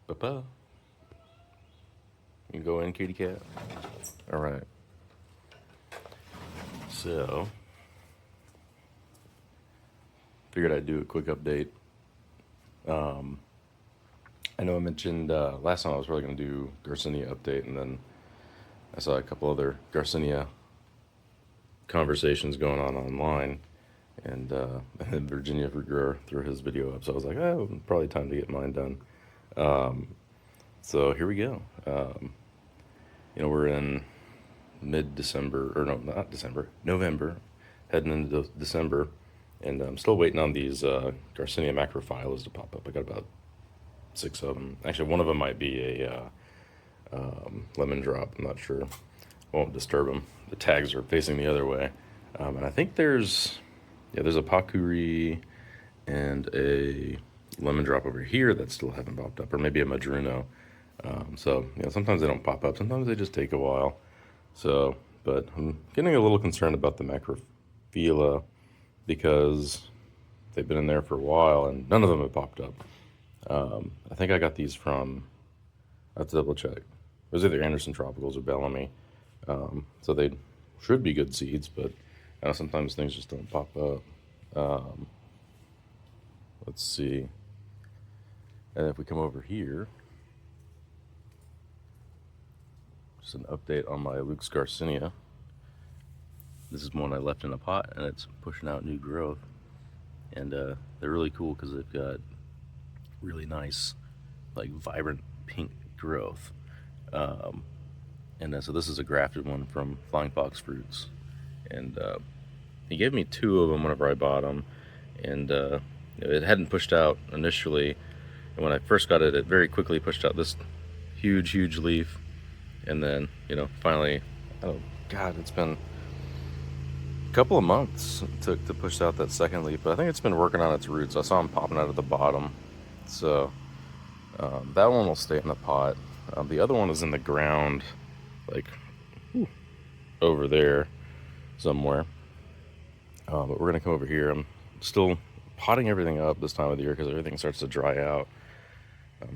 Papa. You go in, kitty cat. All right. So, figured I'd do a quick update. I know I mentioned last time I was probably going to do Garcinia update, and then I saw a couple other Garcinia conversations going on online, and and then Virginia threw his video up, so I was like, oh, probably time to get mine done. So here we go. We're in mid-December, or no, not December, November, heading into December, and I'm still waiting on these Garcinia macrophyllus to pop up. I got about 6 of them. Actually, one of them might be a lemon drop. I'm not sure. Won't disturb them. The tags are facing the other way, and I think there's a pakuri and a lemon drop over here that still haven't popped up, or maybe a madruno. So sometimes they don't pop up. Sometimes they just take a while. So, but I'm getting a little concerned about the macrophylla because they've been in there for a while and none of them have popped up. I think I got these from, I have to double check. It was either Anderson Tropicals or Bellamy. So they should be good seeds, but I know sometimes things just don't pop up. Let's see. And if we come over here, just an update on my Luke's Garcinia. This is one I left in a pot, and it's pushing out new growth. And they're really cool because they've got really nice, like vibrant pink growth. So this is a grafted one from Flying Fox Fruits. And he gave me 2 of them whenever I bought them. And it hadn't pushed out initially. And when I first got it, it very quickly pushed out this huge leaf. And then, finally, oh God, it's been a couple of months it took to push out that second leaf. But I think it's been working on its roots. I saw them popping out at the bottom. So that one will stay in the pot. The other one is in the ground, like over there somewhere. But we're going to come over here. I'm still potting everything up this time of the year because everything starts to dry out.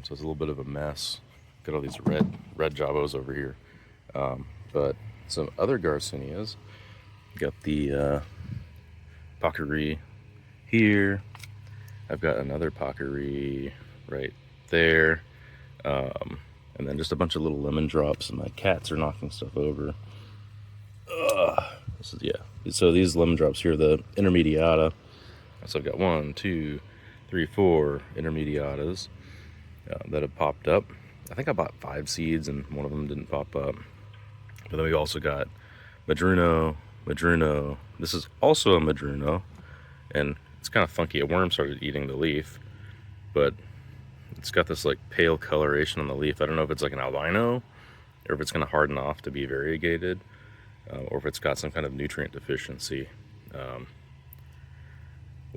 So it's a little bit of a mess. Got all these red jabos over here. But some other Garcinias. Got the Pacari here. I've got another Pacari right there. And then just a bunch of little lemon drops, and my cats are knocking stuff over. So these lemon drops here, the intermediata. So I've got 1, 2, 3, 4 intermediatas that have popped up. I think I bought 5 seeds, and one of them didn't pop up. But then we also got madruno. This is also a madruno, and it's kind of funky. A worm started eating the leaf, but it's got this like pale coloration on the leaf. I don't know if it's like an albino or if it's going to harden off to be variegated, or if it's got some kind of nutrient deficiency. We'll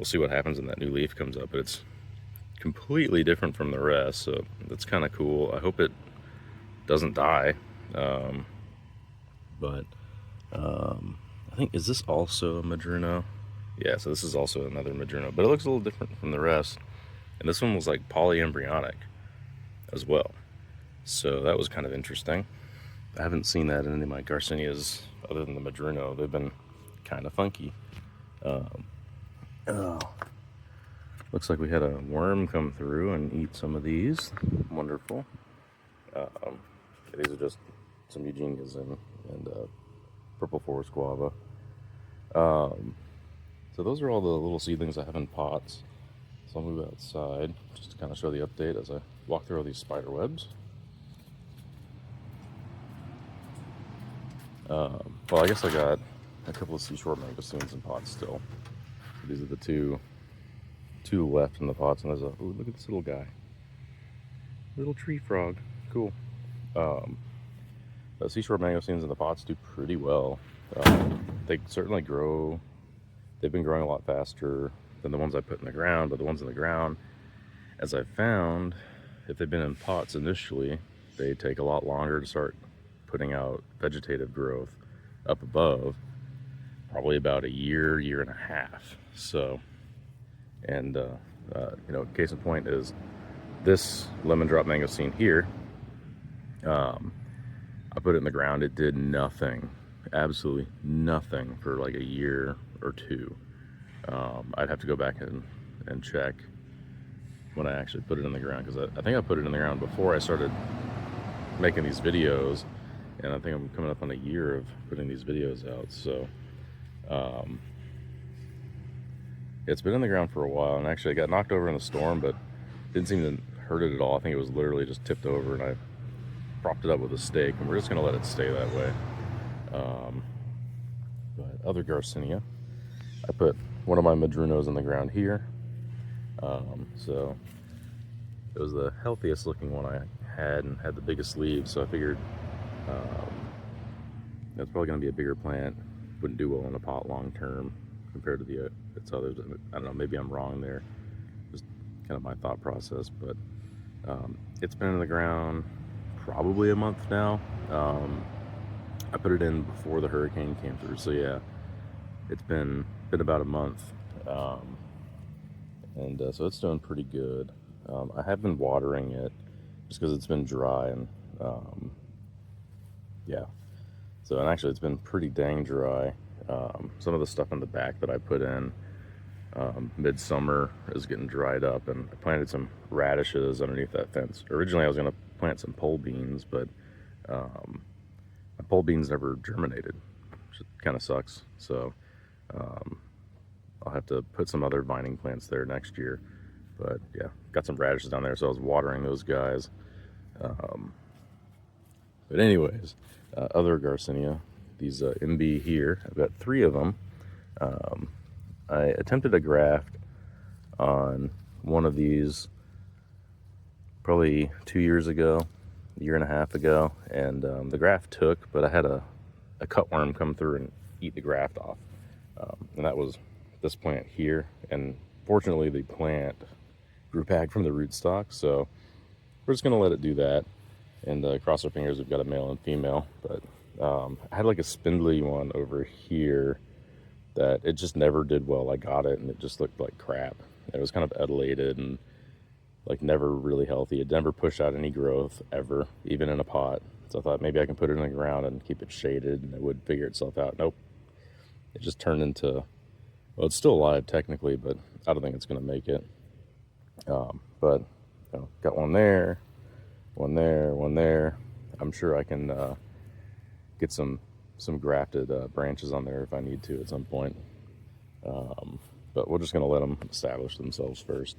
see what happens when that new leaf comes up, but it's completely different from the rest, so that's kind of cool. I hope it doesn't die. But I think, is this also a madruno? Yeah, so this is also another madruno, but it looks a little different from the rest. And this one was like polyembryonic as well. So that was kind of interesting. I haven't seen that in any of my Garcinias other than the madruno. They've been kind of funky. Looks like we had a worm come through and eat some of these. Wonderful. These are just some Eugenias and purple forest guava. So those are all the little seedlings I have in pots. So I'll move outside just to kind of show the update as I walk through all these spider webs. Well, I guess I got a couple of seashore mangosteens in pots still. These are the two left in the pots, and there's ooh, look at this little guy. Little tree frog. Cool. The seashore mangosteens in the pots do pretty well. They certainly grow. They've been growing a lot faster than the ones I put in the ground, but the ones in the ground, as I found, if they've been in pots initially, they take a lot longer to start putting out vegetative growth up above, probably about a year and a half. So, and case in point is this lemon drop mangosteen here, I put it in the ground. It did nothing, absolutely nothing for like a year or two. I'd have to go back and check when I actually put it in the ground, because I think I put it in the ground before I started making these videos, and I think I'm coming up on a year of putting these videos out. So it's been in the ground for a while, and actually it got knocked over in the storm, but didn't seem to hurt it at all. I think it was literally just tipped over, and I propped it up with a stake, and we're just gonna let it stay that way. But other Garcinia, I put one of my madrunos in the ground here. So it was the healthiest looking one I had, and had the biggest leaves, so I figured that's probably going to be a bigger plant. Wouldn't do well in a pot long term compared to the its others. I don't know, maybe I'm wrong there. Just kind of my thought process, but it's been in the ground probably a month now. I put it in before the hurricane came through, so yeah, it's been about a month. So it's doing pretty good. I have been watering it just because it's been dry, and yeah. So, and actually it's been pretty dang dry. Some of the stuff in the back that I put in midsummer is getting dried up, and I planted some radishes underneath that fence. Originally I was going to plant some pole beans, but my pole beans never germinated, which kind of sucks. So I'll have to put some other vining plants there next year. But yeah, got some radishes down there, so I was watering those guys. But anyways, other Garcinia, these MB here, I've got 3 of them. I attempted a graft on one of these probably 2 years ago, a year and a half ago, and the graft took, but I had a cutworm come through and eat the graft off. And that was this plant here, and fortunately the plant grew back from the rootstock, so we're just gonna let it do that, and cross our fingers we've got a male and female. But I had like a spindly one over here that it just never did well. I got it and it just looked like crap. It was kind of etiolated and like never really healthy. It never pushed out any growth ever, even in a pot. So I thought maybe I can put it in the ground and keep it shaded and it would figure itself out. Nope. It just turned into, well, it's still alive technically, but I don't think it's going to make it. But you know, got one there, one there, one there. I'm sure I can get some grafted branches on there if I need to at some point. But we're just going to let them establish themselves first.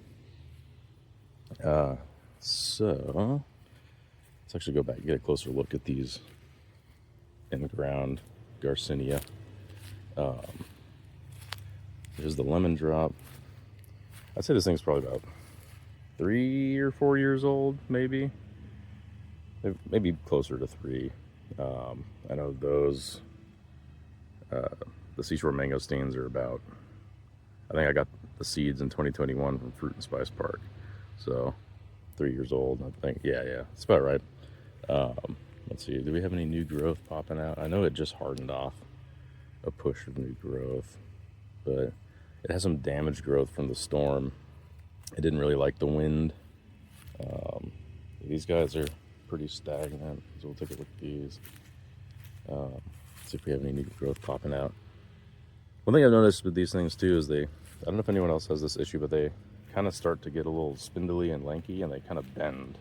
So let's actually go back and get a closer look at these in-ground Garcinia. There's the lemon drop. I'd say this thing's probably about 3 or 4 years old, maybe maybe closer to 3. I know those the seashore mangosteens are about, I think I got the seeds in 2021 from Fruit and Spice Park, so 3 years old, I think. Yeah, it's about right. Let's see, do we have any new growth popping out? I know it just hardened off a push of new growth, but it has some damaged growth from the storm. It didn't really like the wind. These guys are pretty stagnant, so we'll take a look at these. See if we have any new growth popping out. One thing I've noticed with these things too is I don't know if anyone else has this issue, but they kind of start to get a little spindly and lanky, and they kind of bend.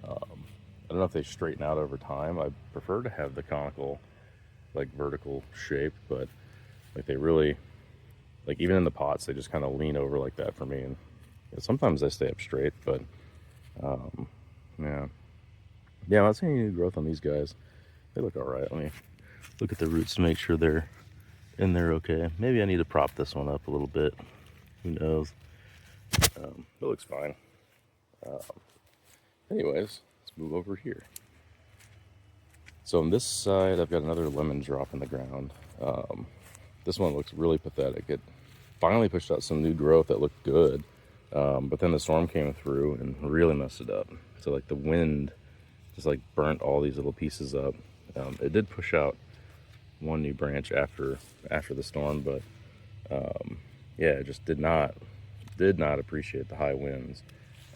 I don't know if they straighten out over time. I prefer to have the conical, like vertical shape, but like they really, like even in the pots, they just kind of lean over like that for me. And sometimes they stay up straight, but yeah, I'm not seeing any new growth on these guys. They look all right. Let me look at the roots to make sure they're in there okay. Maybe I need to prop this one up a little bit. Who knows? It looks fine. Anyways, let's move over here. So on this side, I've got another lemon drop in the ground. This one looks really pathetic. It finally pushed out some new growth that looked good, but then the storm came through and really messed it up. So like the wind just like burnt all these little pieces up. It did push out one new branch after the storm, but yeah, it just did not appreciate the high winds.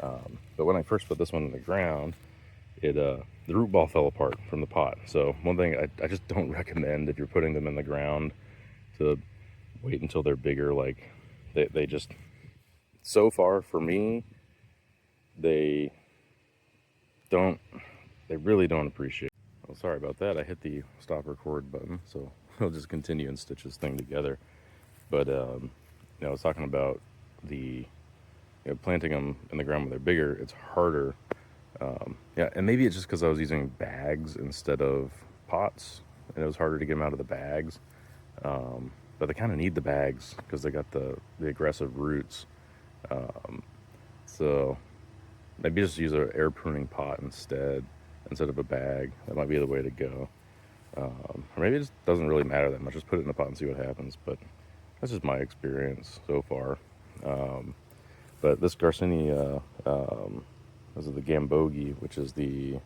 But when I first put this one in the ground, the root ball fell apart from the pot. So one thing I just don't recommend if you're putting them in the ground to wait until they're bigger. Like they just, so far for me, they don't, they really don't appreciate. Well, sorry about that. I hit the stop record button, so I'll just continue and stitch this thing together. But I was talking about the planting them in the ground when they're bigger. It's harder. Yeah, and maybe it's just because I was using bags instead of pots, and it was harder to get them out of the bags. But they kind of need the bags because they got the aggressive roots. So maybe just use an air pruning pot instead of a bag. That might be the way to go. Or maybe it just doesn't really matter that much. Just put it in the pot and see what happens. But that's just my experience so far. But this Garcinia, this is the Gambogi, which is the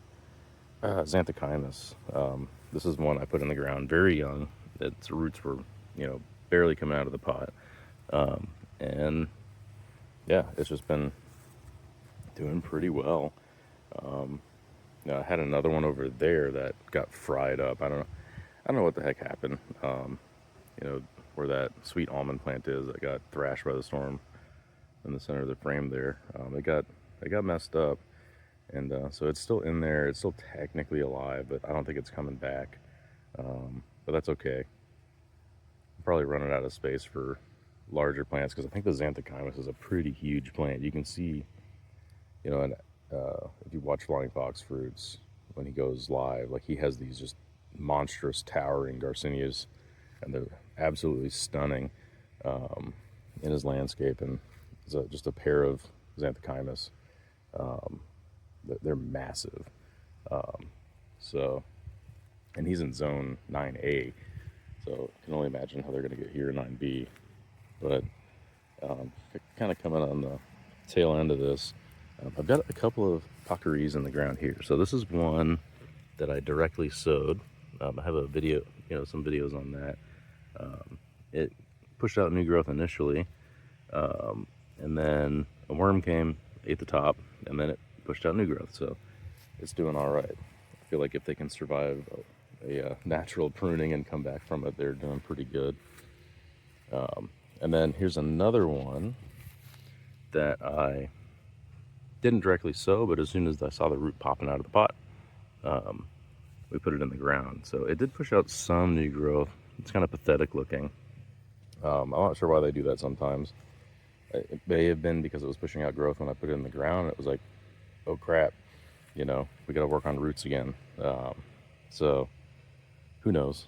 Xanthochymus. This is one I put in the ground very young. Its roots were, barely coming out of the pot. And yeah, it's just been doing pretty well. I had another one over there that got fried up. I don't know what the heck happened. Where that sweet almond plant is that got thrashed by the storm in the center of the frame there. It got messed up, and so it's still in there. It's still technically alive, but I don't think it's coming back. But that's okay. I'm probably running out of space for larger plants because I think the Xanthochymus is a pretty huge plant. You can see, and if you watch Flying Fox Fruits when he goes live, like he has these just monstrous towering Garcinias, and they're absolutely stunning in his landscape. And it's just a pair of Xanthochymus. They're massive. So, and he's in zone 9A, so I can only imagine how they're going to get here in 9B. But kind of coming on the tail end of this, I've got a couple of puckeries in the ground here. So this is one that I directly sowed. I have a video, some videos on that. It pushed out new growth initially, and then a worm came, ate the top, and then it pushed out new growth. So it's doing all right. I feel like if they can survive a natural pruning and come back from it, they're doing pretty good. And then here's another one that I didn't directly sow, but as soon as I saw the root popping out of the pot, we put it in the ground. So it did push out some new growth. It's kind of pathetic looking. I'm not sure why they do that sometimes. It may have been because it was pushing out growth when I put it in the ground. It was like, oh crap, we got to work on roots again. So who knows?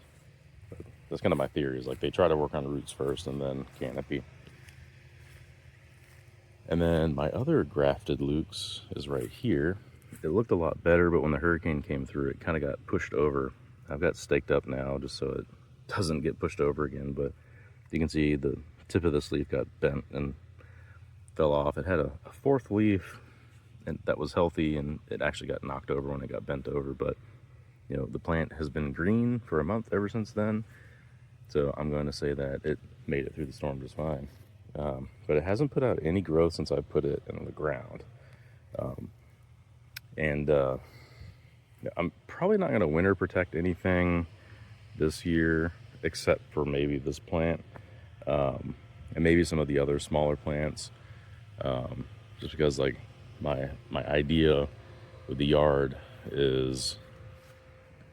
But that's kind of my theory, is like they try to work on roots first and then canopy. And then my other grafted lukes is right here. It looked a lot better, but when the hurricane came through, it kind of got pushed over. I've got staked up now just so it doesn't get pushed over again, but you can see the tip of this leaf got bent and fell off. It had a fourth leaf and that was healthy, and it actually got knocked over when it got bent over, but the plant has been green for a month ever since then, so I'm going to say that it made it through the storm just fine. But it hasn't put out any growth since I put it in the ground. And I'm probably not going to winter protect anything this year except for maybe this plant, and maybe some of the other smaller plants, just because like my idea with the yard is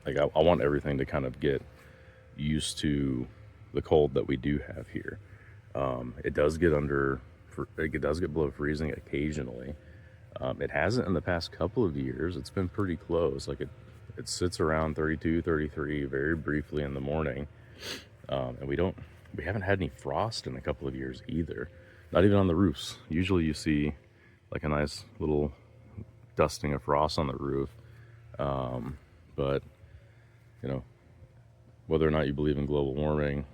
like I want everything to kind of get used to the cold that we do have here. It does get below freezing occasionally. It hasn't in the past couple of years. It's been pretty close. Like it sits around 32, 33 very briefly in the morning. And we haven't had any frost in a couple of years either. Not even on the roofs. Usually you see like a nice little dusting of frost on the roof. But whether or not you believe in global warming,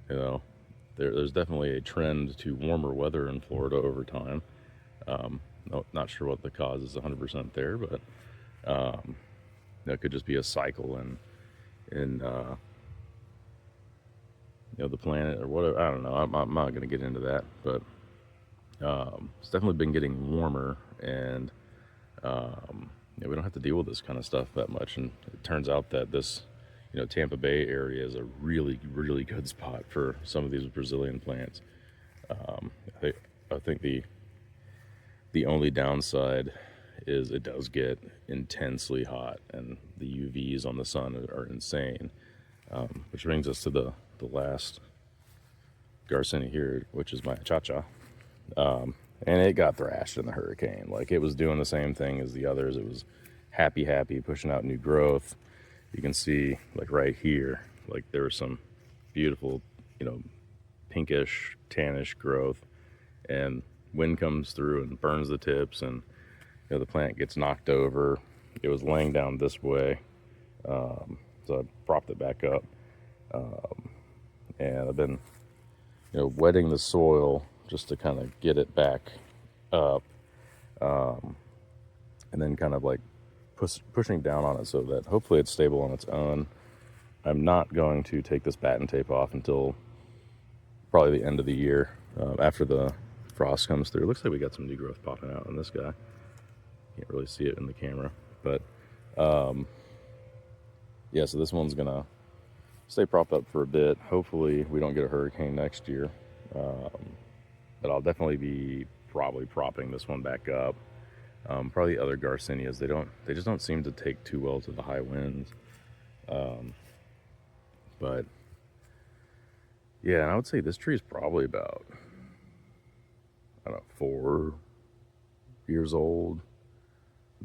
there's definitely a trend to warmer weather in Florida over time. Not sure what the cause is 100% there, but it could just be a cycle in the planet or whatever. I don't know. I'm not going to get into that, but it's definitely been getting warmer and we don't have to deal with this kind of stuff that much. And it turns out that this, Tampa Bay area is a really, really good spot for some of these Brazilian plants. Um, I think the only downside is it does get intensely hot, and the UVs on the sun are insane. Which brings us to the last Garcinia here, which is my cha-cha. And it got thrashed in the hurricane. Like, it was doing the same thing as the others. It was happy, pushing out new growth. You can see, like right here, like there was some beautiful, pinkish, tannish growth, and wind comes through and burns the tips, and the plant gets knocked over. It was laying down this way, so I propped it back up, and I've been, wetting the soil just to kind of get it back up, and then kind of like pushing down on it so that hopefully it's stable on its own. I'm not going to take this batten tape off until probably the end of the year, after the frost comes through. It looks like we got some new growth popping out on this guy. Can't really see it in the camera, but yeah, so this one's gonna stay propped up for a bit. Hopefully we don't get a hurricane next year, but I'll definitely be probably propping this one back up. Probably other Garcinias, they just don't seem to take too well to the high winds. But yeah, and I would say this tree is probably about, I don't know, 4 years old,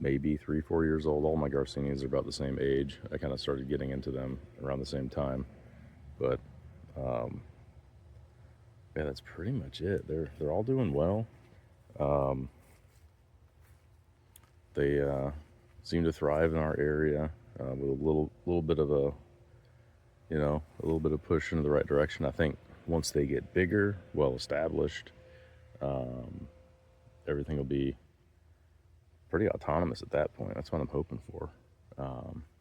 maybe 3-4 years old. All my Garcinias are about the same age. I kind of started getting into them around the same time, but yeah, that's pretty much it. They're all doing well. They seem to thrive in our area, with a little bit of a little bit of push into the right direction. I think once they get bigger, well established, everything will be pretty autonomous at that point. That's what I'm hoping for.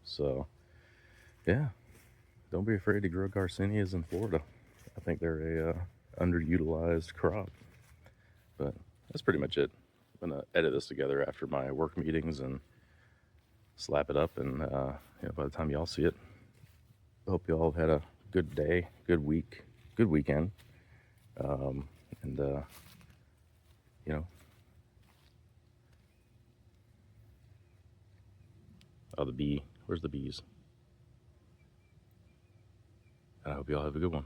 So yeah, don't be afraid to grow Garcinias in Florida. I think they're a underutilized crop. But that's pretty much it. I'm gonna edit this together after my work meetings and slap it up, and by the time y'all see it, I hope y'all had a good day, good week, good weekend, and oh, the bee, where's the bees? I hope y'all have a good one.